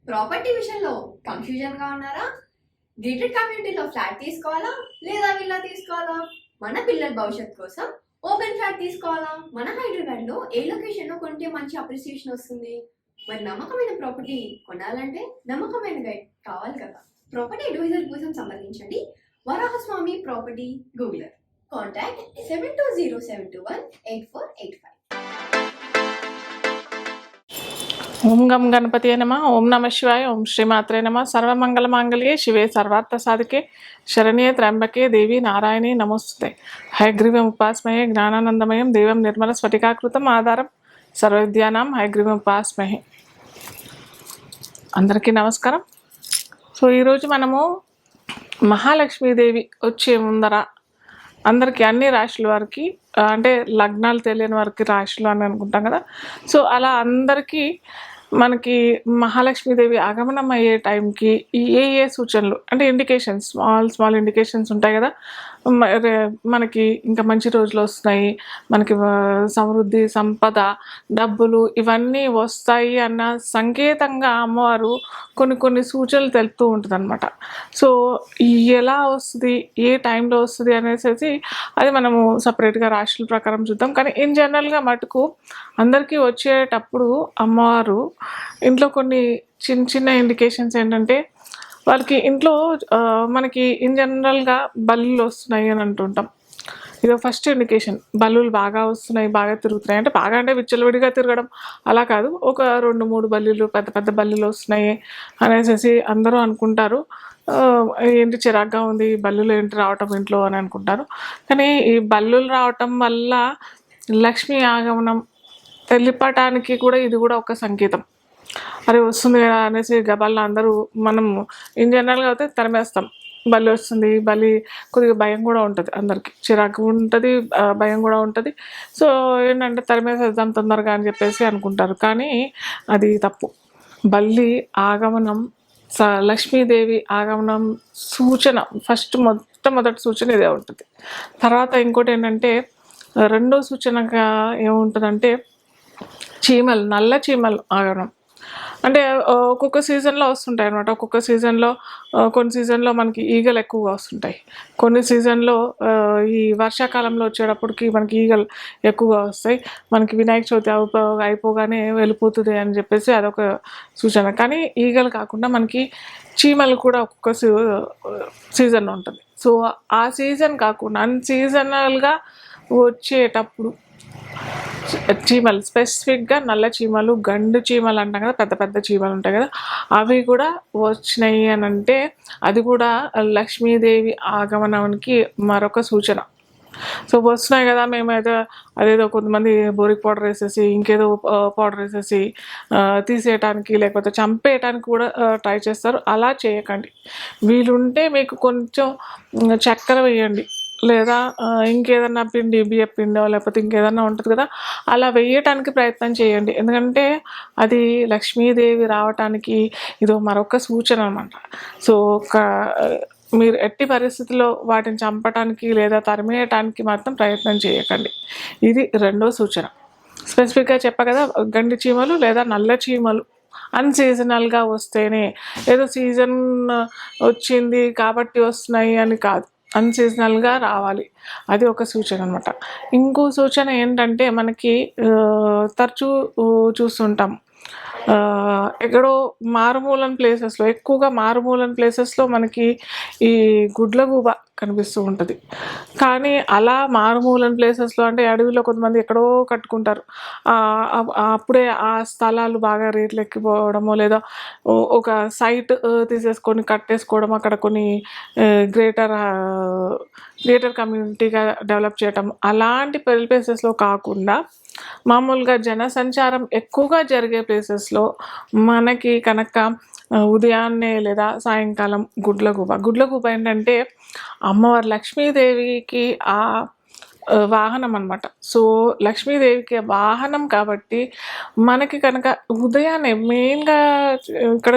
Property విషయంలో కన్ఫ్యూజన్గా ఉన్నారా? Gated కమ్యూనిటీలో ఫ్లాట్ తీసుకోవాలా లేదా విల్లా తీసుకోవాలా? మన పిల్లల భవిష్యత్ కోసం ఓపెన్ ఫ్లాట్ తీసుకోవాలా? మన హైదరాబాద్లో ఏ లొకేషన్లో కొంటే మంచి అప్రిసియేషన్ వస్తుంది? మరి నమ్మకమైన ప్రాపర్టీ కొనాలంటే నమ్మకమైన గైడ్ కావాలి కదా. ప్రాపర్టీ అడ్వైజర్ కోసం సంబంధించండి వరాహస్వామి ప్రాపర్టీ గూగులర్. కాంటాక్ట్ 7207218485. ఓం గం గణపతి నమ. ఓం నమ శివాయ. ఓం శ్రీమాత్రే నమ. సర్వమంగళ మాంగళ్యే శివే సర్వార్థ సాధికే శరణ్యే త్ర్యంబకే దేవి నారాయణి నమోస్తుతే. హయగ్రీవం ఉపాస్మహే జ్ఞానానందమయం దేవం నిర్మల స్ఫటికాకృతం ఆధారం సర్వవిద్యానాం హయగ్రీవం ఉపాస్మహే. అందరికీ నమస్కారం. సో ఈరోజు మనము మహాలక్ష్మీదేవి వచ్చే ముందర అందరికీ అన్ని రాశుల వారికి అంటే లగ్నాలు తెలియని వారికి రాశులు అని అనుకుంటాం కదా. సో అలా అందరికీ మనకి మహాలక్ష్మీదేవి ఆగమనం అయ్యే టైంకి ఏ ఏ సూచనలు అంటే ఇండికేషన్స్ స్మాల్ ఇండికేషన్స్ ఉంటాయి కదా. మనకి ఇంకా మంచి రోజులు వస్తున్నాయి, మనకి సమృద్ధి సంపద డబ్బులు ఇవన్నీ వస్తాయి అన్న సంకేతంగా అమ్మవారు కొన్ని సూచనలు తెలుపుతూ ఉంటుంది అనమాట. సో ఎలా వస్తుంది, ఏ టైంలో వస్తుంది అనేసి అది మనము సపరేట్గా రాశుల ప్రకారం చూద్దాం. కానీ ఇన్ జనరల్గా మటుకు అందరికీ వచ్చేటప్పుడు అమ్మవారు ఇంట్లో కొన్ని చిన్న ఇండికేషన్స్ ఏంటంటే వాళ్ళకి ఇంట్లో మనకి ఇన్ జనరల్గా బల్లులు వస్తున్నాయి అని అంటుంటాం. ఇది ఫస్ట్ ఇండికేషన్. బల్లులు బాగా వస్తున్నాయి, బాగా తిరుగుతున్నాయి. అంటే బాగా అంటే విచ్చలవిడిగా తిరగడం అలా కాదు, ఒక 2-3 బల్లులు పెద్ద బల్లులు వస్తున్నాయి అనేసి అందరూ అనుకుంటారు. ఏంటి చిరాగ్గా ఉంది బల్లులు ఏంటి రావటం ఇంట్లో అని అనుకుంటారు. కానీ ఈ బల్లులు రావటం వల్ల లక్ష్మీ ఆగమనం తెలిపటానికి కూడా ఇది కూడా ఒక సంకేతం. అది వస్తుంది కదా అనేసి గబాల్లో అందరూ మనం ఇన్ జనరల్గా అయితే తరిమేస్తాం. బలి వస్తుంది, బలి కొద్దిగా భయం కూడా ఉంటుంది, అందరికీ చిరాకు ఉంటుంది, భయం కూడా ఉంటుంది. సో ఏంటంటే తరిమేసేద్దాం తొందరగా అని చెప్పేసి అనుకుంటారు. కానీ అది తప్పు. బల్లి ఆగమనం లక్ష్మీదేవి ఆగమనం సూచన మొట్టమొదటి సూచన ఇదే ఉంటుంది. తర్వాత ఇంకోటి ఏంటంటే రెండో సూచనగా ఏముంటుందంటే చీమలు, నల్ల చీమలు ఆగమనం. అంటే ఒక్కొక్క సీజన్లో వస్తుంటాయి అన్నమాట. ఒక్కొక్క సీజన్లో కొన్ని సీజన్లో మనకి ఈగలు ఎక్కువగా వస్తుంటాయి, కొన్ని సీజన్లో ఈ వర్షాకాలంలో వచ్చేటప్పటికి మనకి ఈగలు ఎక్కువగా వస్తాయి. మనకి వినాయక చవితి అయిపోగానే వెళ్ళిపోతుంది అని చెప్పేసి అదొక సూచన. కానీ ఈగలు కాకుండా మనకి చీమలు కూడా ఒక్కొక్క సీజన్ ఉంటుంది. సో ఆ సీజన్ కాకుండా అన్సీజనల్గా వచ్చేటప్పుడు చీమలు, స్పెసిఫిక్గా నల్ల చీమలు, గండు చీమలు అంటాం కదా, పెద్ద చీమలు ఉంటాయి కదా, అవి కూడా వచ్చినాయి అని అంటే అది కూడా లక్ష్మీదేవి ఆగమనానికి మరొక సూచన. సో వస్తున్నాయి కదా, మేమైతే అదేదో కొంతమంది బోరిక్ పౌడర్ వేసేసి ఇంకేదో పౌడర్ వేసేసి తీసేయటానికి లేకపోతే చంపేయటానికి కూడా ట్రై చేస్తారు. అలా చేయకండి. వీలుంటే మీకు కొంచెం చక్కెర వేయండి, లేదా ఇంకేదన్నా పిండి, బియ్య పిండో లేకపోతే ఇంకేదన్నా ఉంటుంది కదా, అలా వేయటానికి ప్రయత్నం చేయండి. ఎందుకంటే అది లక్ష్మీదేవి రావటానికి ఇది మరొక సూచన అనమాట. సో మీరు ఎట్టి పరిస్థితుల్లో వాటిని చంపటానికి లేదా తరిమేయటానికి మాత్రం ప్రయత్నం చేయకండి. ఇది రెండో సూచన. స్పెసిఫిక్గా చెప్పా కదా, గండి చీమలు లేదా నల్ల చీమలు అన్సీజనల్గా వస్తేనే, ఏదో సీజన్ వచ్చింది కాబట్టి వస్తున్నాయి అని కాదు, అన్సీజనల్గా రావాలి. అది ఒక సూచన అనమాట. ఇంకో సూచన ఏంటంటే మనకి తరచూ చూస్తుంటాం ఎక్కడో మారుమూలన ప్లేసెస్లో, ఎక్కువగా మారుమూలన ప్లేసెస్లో మనకి ఈ గుడ్లగూబ కనిపిస్తూ ఉంటుంది. కానీ అలా మారుమూలన ప్లేసెస్లో అంటే అడవిలో కొంతమంది ఎక్కడో కట్టుకుంటారు, అప్పుడే ఆ స్థలాలు బాగా రేట్లు ఎక్కిపోవడమో లేదా ఒక సైట్ తీసేసుకొని కట్టేసుకోవడం, అక్కడ కొన్ని గ్రేటర్ కమ్యూనిటీగా డెవలప్ చేయటం, అలాంటి ప్లేసెస్లో కాకుండా మామూలుగా జనసంచారం ఎక్కువగా జరిగే ప్లేసెస్లో మనకి కనుక ఉదయాన్నే లేదా సాయంకాలం గుడ్లగూబ ఏంటంటే అమ్మవారు లక్ష్మీదేవికి ఆ వాహనం అన్నమాట. సో లక్ష్మీదేవికి వాహనం కాబట్టి మనకి కనుక ఉదయాన్నే మెయిన్గా ఇక్కడ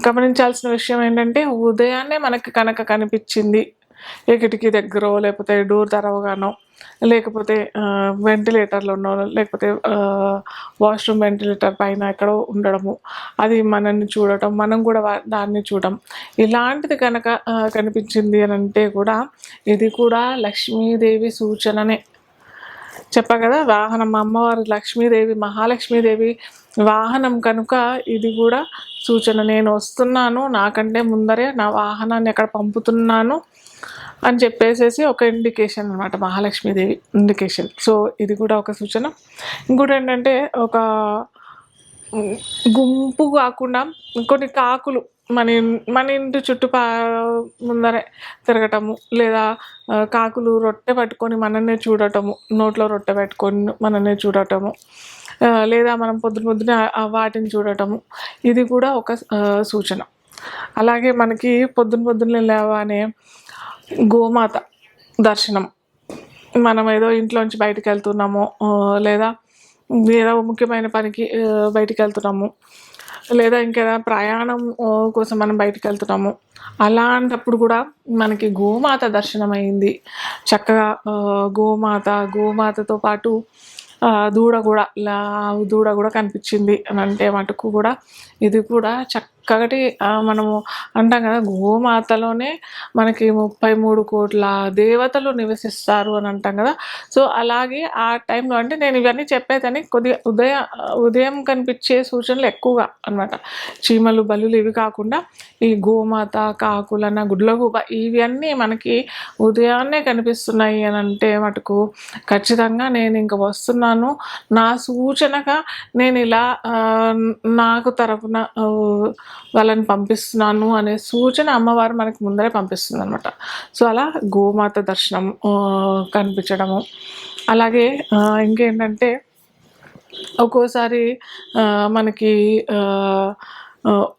గమనించాల్సిన విషయం ఏంటంటే ఉదయాన్నే మనకి కనుక కనిపించింది ఏ కిటికీ దగ్గర లేకపోతే డోర్ తెరవగానో లేకపోతే వెంటిలేటర్లోనో లేకపోతే వాష్రూమ్ వెంటిలేటర్ పైన ఎక్కడో ఉండడము, అది మనల్ని చూడటం, మనం కూడా దాన్ని చూడటం, ఇలాంటిది కనుక కనిపించింది అని అంటే కూడా ఇది కూడా లక్ష్మీదేవి సూచననే. చెప్పా కదా, వాహనం అమ్మవారు లక్ష్మీదేవి, మహాలక్ష్మీదేవి వాహనం కనుక ఇది కూడా సూచన. నేను వస్తున్నాను, నాకంటే ముందరే నా వాహనాన్ని ఎక్కడ పంపుతున్నాను అని చెప్పేసేసి ఒక ఇండికేషన్ అనమాట, మహాలక్ష్మీదేవి ఇండికేషన్. సో ఇది కూడా ఒక సూచన. ఇంకోటి ఏంటంటే ఒక గుంపు కాకుండా కొన్ని కాకులు మన ఇంటి ముందరే తిరగటము, లేదా కాకులు రొట్టె పట్టుకొని మనల్ని చూడటము, నోట్లో రొట్టె పెట్టుకొని మనల్ని చూడటము, లేదా మనం పొద్దున వాటిని చూడటము, ఇది కూడా ఒక సూచన. అలాగే మనకి పొద్దున్నే లేవగానే గోమాత దర్శనం, మనం ఏదో ఇంట్లోంచి బయటికి వెళ్తున్నాము, లేదా ఏదో ముఖ్యమైన పనికి బయటికి వెళ్తున్నాము, లేదా ఇంకేదైనా ప్రయాణం కోసం మనం బయటికి వెళ్తున్నాము, అలాంటప్పుడు కూడా మనకి గోమాత దర్శనం అయింది. చక్కగా గోమాతతో పాటు దూడ కూడా కనిపించింది అని అంటే మటుకు కూడా ఇది కూడా చక్కటి మనము అంటాం కదా, గోమాతలోనే మనకి 33 కోట్ల దేవతలు నివసిస్తారు అని అంటాం కదా. సో అలాగే ఆ టైంలో అంటే నేను ఇవన్నీ చెప్పేదని కొద్దిగా ఉదయం కనిపించే సూచనలు ఎక్కువగా అనమాట. చీమలు, బల్లులు ఇవి కాకుండా ఈ గోమాత, కాకులన్న, గుడ్లగూబ ఇవన్నీ మనకి ఉదయాన్నే కనిపిస్తున్నాయి అని అంటే మటుకు ఖచ్చితంగా నేను ఇంక వస్తున్నాను, నా సూచనగా నేను ఇలా నాకు తరపున వాళ్ళని పంపిస్తున్నాను అనే సూచన అమ్మవారు మనకి ముందరే పంపిస్తుంది అనమాట. సో అలా గోమాత దర్శనం కనిపించడము. అలాగే ఇంకేంటంటే ఒక్కోసారి మనకి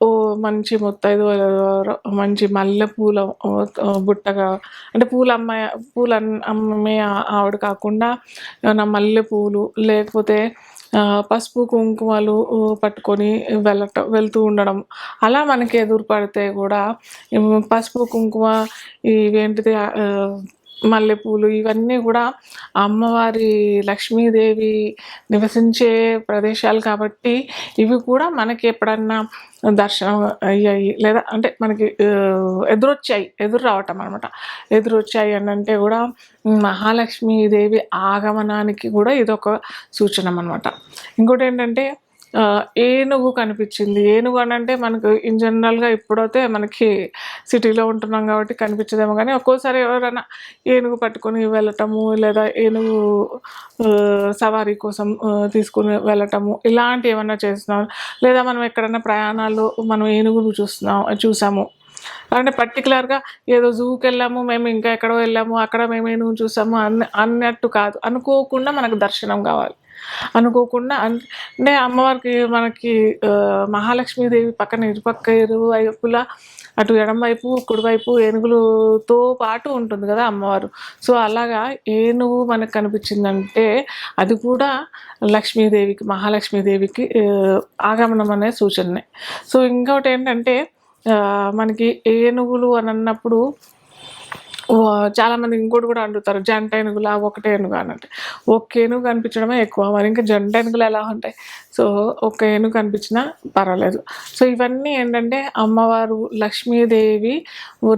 ఓ మంచి ముత్తైదు, మంచి మల్లెపూల బుట్టగా, అంటే పూలు అమ్మే ఆవిడ కాకుండా ఏమైనా మల్లెపూలు లేకపోతే పసుపు కుంకుమలు పట్టుకొని వెళ్తూ ఉండడం, అలా మనకి ఎదురు పడితే కూడా పసుపు కుంకుమ ఇవేంటిది మల్లెపూలు ఇవన్నీ కూడా అమ్మవారి లక్ష్మీదేవి నివసించే ప్రదేశాలు కాబట్టి ఇవి కూడా మనకి ఎప్పుడన్నా దర్శనం అయ్యాయి, లేదా అంటే మనకి ఎదురు రావటం అనమాట. ఎదురొచ్చాయి అని అంటే కూడా మహాలక్ష్మీదేవి ఆగమనానికి కూడా ఇదొక సూచన అనమాట. ఇంకోటి ఏంటంటే ఏనుగు కనిపించింది. ఏనుగు అని అంటే మనకు ఇన్ జనరల్గా ఇప్పుడైతే మనకి సిటీలో ఉంటున్నాం కాబట్టి కనిపించదేమో, కానీ ఒక్కోసారి ఎవరైనా ఏనుగు పట్టుకొని వెళ్ళటము, లేదా ఏనుగు సవారీ కోసం తీసుకుని వెళ్ళటము, ఇలాంటివి ఏమన్నా చేస్తున్నాం, లేదా మనం ఎక్కడైనా ప్రయాణాల్లో మనం ఏనుగును చూసాము అంటే పర్టికులర్గా ఏదో జూకి వెళ్ళాము, మేము ఇంకా ఎక్కడో వెళ్ళాము, అక్కడ మేము ఏనుగు చూసాము అన్నట్టు కాదు, అనుకోకుండా మనకు దర్శనం కావాలి. అనుకోకుండా అంటే అమ్మవారికి మనకి మహాలక్ష్మీదేవి పక్కన ఇరువైపులా అటు ఎడమవైపు కుడివైపు ఏనుగులతో పాటు ఉంటుంది కదా అమ్మవారు. సో అలాగా ఏనుగు మనకు కనిపించిందంటే అది కూడా లక్ష్మీదేవికి, మహాలక్ష్మీదేవికి ఆగమనం అనే సూచనే. సో ఇంకొకటి ఏంటంటే మనకి ఏనుగులు అని అన్నప్పుడు చాలామంది ఇంకోటి కూడా అడుగుతారు, జంట ఏనుగులా ఒకటే ఏనుగు అని అంటే, ఒక్క ఏనుగు కనిపించడమే ఎక్కువ, మరి ఇంకా జంట ఏనుగులు ఎలా ఉంటాయి? సో ఒక్క ఏనుగు కనిపించినా పర్వాలేదు. సో ఇవన్నీ ఏంటంటే అమ్మవారు లక్ష్మీదేవి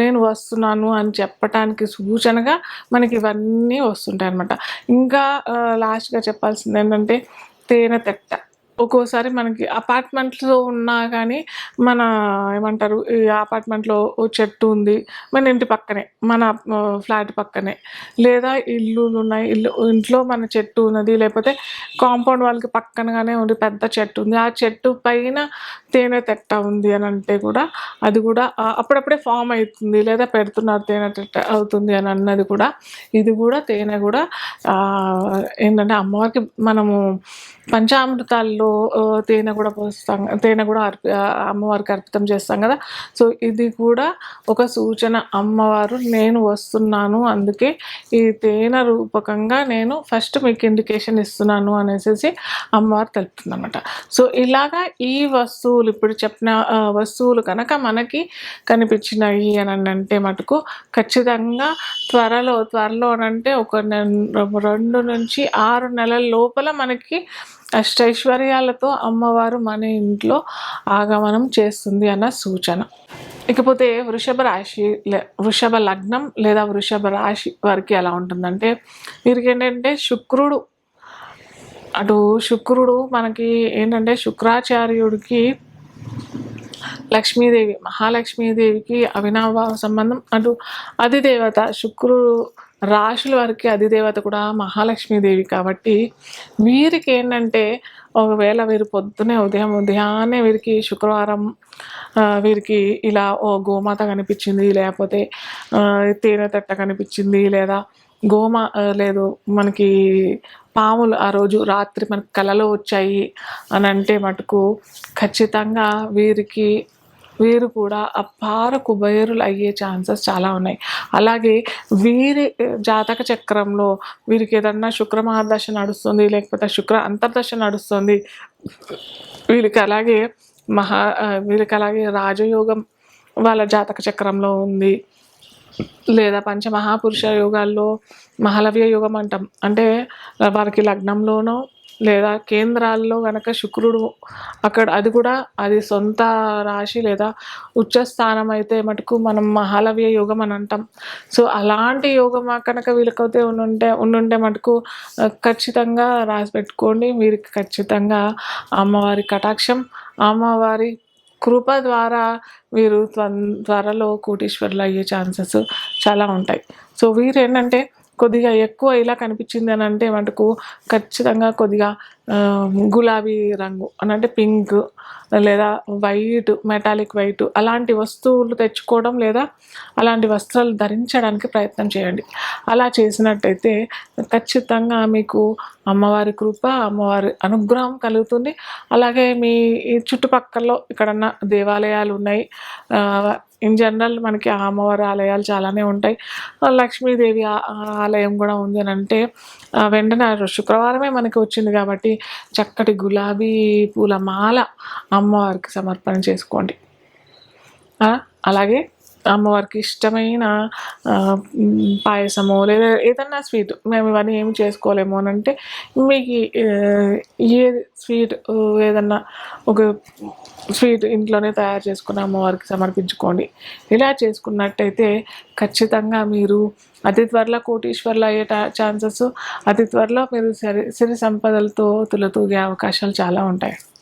నేను వస్తున్నాను అని చెప్పటానికి సూచనగా మనకి ఇవన్నీ వస్తుంటాయి అన్నమాట. ఇంకా లాస్ట్గా చెప్పాల్సింది ఏంటంటే తేనె తెట్ట. ఒక్కోసారి మనకి అపార్ట్మెంట్లో ఉన్నా కానీ మన ఏమంటారు, ఈ అపార్ట్మెంట్లో ఓ చెట్టు ఉంది మన ఇంటి పక్కనే, మన ఫ్లాట్ పక్కనే, లేదా ఇల్లులు ఉన్నాయి, ఇంట్లో మన చెట్టు ఉన్నది, లేకపోతే కాంపౌండ్ వాళ్ళకి పక్కనగానే ఉంది పెద్ద చెట్టు ఉంది, ఆ చెట్టు పైన తేనె తెట్ట ఉంది అని అంటే కూడా అది కూడా అప్పుడప్పుడే ఫామ్ అవుతుంది, లేదా పెడుతున్నారు తేనె తెట్ట అవుతుంది అని అన్నది కూడా ఇది కూడా తేనె కూడా ఏంటంటే అమ్మవారికి మనము పంచామృతాల్లో తేనె కూడా పోస్తాం, తేనె కూడా అమ్మవారికి అర్పితం చేస్తాం కదా. సో ఇది కూడా ఒక సూచన, అమ్మవారు నేను వస్తున్నాను, అందుకే ఈ తేనె రూపకంగా నేను ఫస్ట్ మీకు ఇండికేషన్ ఇస్తున్నాను అనేసి అమ్మవారు తెలుపుతుంది అనమాట. సో ఇలాగా ఈ వస్తువులు ఇప్పుడు చెప్పిన వస్తువులు కనుక మనకి కనిపించినాయి అని అంటే మటుకు ఖచ్చితంగా త్వరలో అంటే ఒక 2 నుంచి 6 నెలల లోపల మనకి అష్టైశ్వర్యాలతో అమ్మవారు మన ఇంట్లో ఆగమనం చేస్తుంది అన్న సూచన. ఇకపోతే వృషభ లగ్నం లేదా వృషభ రాశి వారికి ఎలా ఉంటుందంటే, వీరికి ఏంటంటే శుక్రుడు మనకి ఏంటంటే శుక్రాచార్యుడికి లక్ష్మీదేవి, మహాలక్ష్మీదేవికి అవినాభావ సంబంధం. అటు అధిదేవత శుక్రుడు రాశుల వారికి అధిదేవత కూడా మహాలక్ష్మీదేవి కాబట్టి వీరికి ఏంటంటే ఒకవేళ వీరు ఉదయాన్నే వీరికి శుక్రవారం వీరికి ఇలా గోమాత కనిపించింది, లేకపోతే తేనె తట్ట కనిపించింది, లేదా లేదు మనకి పాములు ఆ రోజు రాత్రి మనకు కలలో వచ్చాయి అని అంటే మటుకు ఖచ్చితంగా వీరు కూడా అపార కుబేరులు అయ్యే ఛాన్సెస్ చాలా ఉన్నాయి. అలాగే వీరి జాతక చక్రంలో వీరికి ఏదన్నా శుక్ర మహాదశ నడుస్తుంది, లేకపోతే శుక్ర అంతర్దశ నడుస్తుంది, వీరికి అలాగే రాజయోగం వాళ్ళ జాతక చక్రంలో ఉంది, లేదా పంచమహాపురుష యోగాల్లో మహాలవ్య యోగం అంటాం, అంటే వారికి లగ్నంలోనో లేదా కేంద్రాల్లో కనుక శుక్రుడు అక్కడ అది సొంత రాశి లేదా ఉచ్చస్థానం అయితే మటుకు మనం మహాలవ్య యోగం అని అంటాం. సో అలాంటి యోగం కనుక వీళ్ళకైతే ఉండుంటే మటుకు ఖచ్చితంగా రాసి పెట్టుకోండి. వీరికి ఖచ్చితంగా అమ్మవారి కటాక్షం, అమ్మవారి కృప ద్వారా వీరు త్వరలో కోటీశ్వరులు అయ్యే ఛాన్సెస్ చాలా ఉంటాయి. సో వీరు ఏంటంటే కొద్దిగా ఎక్కువ ఇలా కనిపించింది అని అంటే మటుకు ఖచ్చితంగా కొద్దిగా గులాబీ రంగు అని అంటే పింక్ లేదా వైట్, మెటాలిక్ వైట్ అలాంటి వస్తువులు తెచ్చుకోవడం లేదా అలాంటి వస్త్రాలు ధరించడానికి ప్రయత్నం చేయండి. అలా చేసినట్టయితే ఖచ్చితంగా మీకు అమ్మవారి కృప, అమ్మవారి అనుగ్రహం కలుగుతుంది. అలాగే మీ చుట్టుపక్కల ఎక్కడన్నా దేవాలయాలు ఉన్నాయి, ఇన్ జనరల్ మనకి అమ్మవారి ఆలయాలు చాలానే ఉంటాయి, లక్ష్మీదేవి ఆలయం కూడా ఉంది అని అంటే వెంటనే శుక్రవారమే మనకి వచ్చింది కాబట్టి చక్కటి గులాబీ పూల మాల అమ్మవారికి సమర్పణ చేసుకోండి. అలాగే అమ్మవారికి ఇష్టమైన పాయసము లేదా ఏదన్నా స్వీట్, మేము ఇవన్నీ ఏమి చేసుకోలేము అని అంటే మీకు ఏ స్వీట్ ఏదన్నా ఒక స్వీట్ ఇంట్లోనే తయారు చేసుకుని అమ్మవారికి సమర్పించుకోండి. ఇలా చేసుకున్నట్టయితే ఖచ్చితంగా మీరు అతి త్వరలో కోటీశ్వర్లు అయ్యే ఛాన్సెస్, అతి త్వరలో మీరు సిరి సంపదలతో తులతూగే అవకాశాలు చాలా ఉంటాయి.